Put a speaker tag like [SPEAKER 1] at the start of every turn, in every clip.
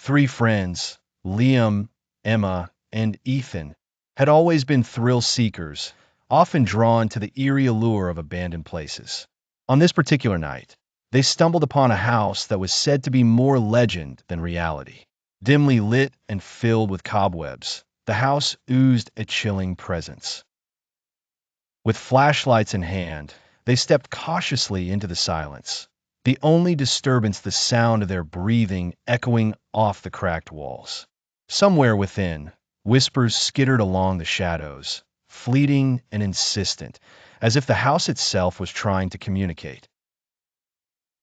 [SPEAKER 1] Three friends, Liam, Emma, and Ethan, had always been thrill seekers, often drawn to the eerie allure of abandoned places. On this particular night, they stumbled upon a house that was said to be more legend than reality. Dimly lit and filled with cobwebs, the house oozed a chilling presence. With flashlights in hand, they stepped cautiously into the silence, the only disturbance the sound of their breathing echoing off the cracked walls. Somewhere within, whispers skittered along the shadows, fleeting and insistent, as if the house itself was trying to communicate.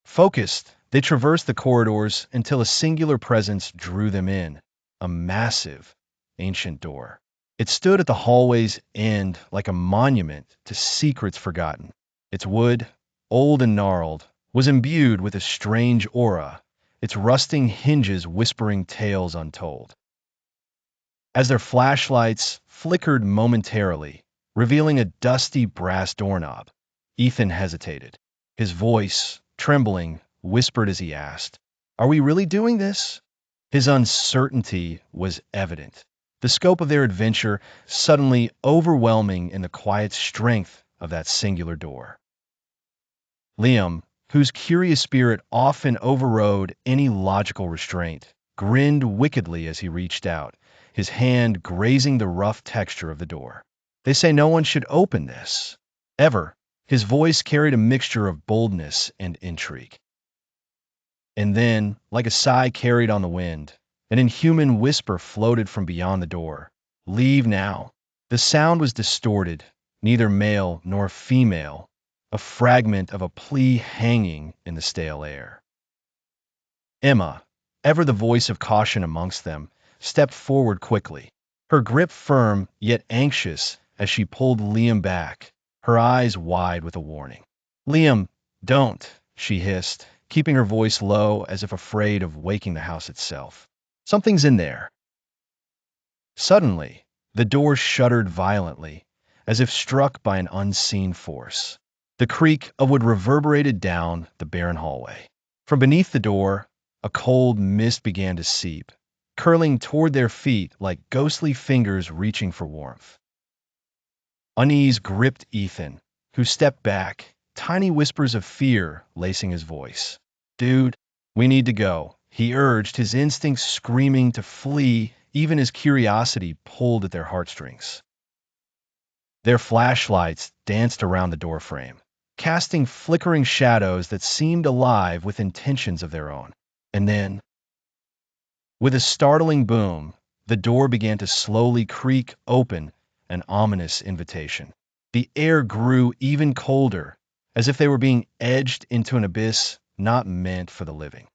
[SPEAKER 1] Focused, they traversed the corridors until a singular presence drew them in, a massive, ancient door. It stood at the hallway's end like a monument to secrets forgotten. Its wood, old and gnarled, was imbued with a strange aura, its rusting hinges whispering tales untold. As their flashlights flickered momentarily, revealing a dusty brass doorknob, Ethan hesitated. His voice, trembling, whispered as he asked, "Are we really doing this?" His uncertainty was evident, the scope of their adventure suddenly overwhelming in the quiet strength of that singular door. Liam, whose curious spirit often overrode any logical restraint, grinned wickedly as he reached out, his hand grazing the rough texture of the door. "They say no one should open this. Ever." His voice carried a mixture of boldness and intrigue. And then, like a sigh carried on the wind, an inhuman whisper floated from beyond the door. "Leave now." The sound was distorted, neither male nor female, a fragment of a plea hanging in the stale air. Emma, ever the voice of caution amongst them, stepped forward quickly, her grip firm yet anxious as she pulled Liam back, her eyes wide with a warning. "Liam, don't," she hissed, keeping her voice low as if afraid of waking the house itself. "Something's in there." Suddenly, the door shuddered violently, as if struck by an unseen force. The creak of wood reverberated down the barren hallway. From beneath the door, a cold mist began to seep, curling toward their feet like ghostly fingers reaching for warmth. Unease gripped Ethan, who stepped back, tiny whispers of fear lacing his voice. "Dude, we need to go," he urged, his instincts screaming to flee, even as curiosity pulled at their heartstrings. Their flashlights danced around the doorframe, casting flickering shadows that seemed alive with intentions of their own. And then, with a startling boom, the door began to slowly creak open, an ominous invitation. The air grew even colder, as if they were being edged into an abyss not meant for the living.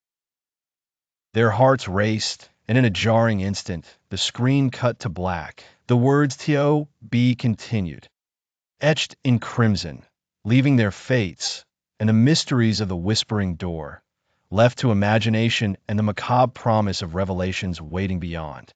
[SPEAKER 1] Their hearts raced, and in a jarring instant, the screen cut to black. The words "to be continued," etched in crimson, leaving their fates and the mysteries of the whispering door, left to imagination and the macabre promise of revelations waiting beyond.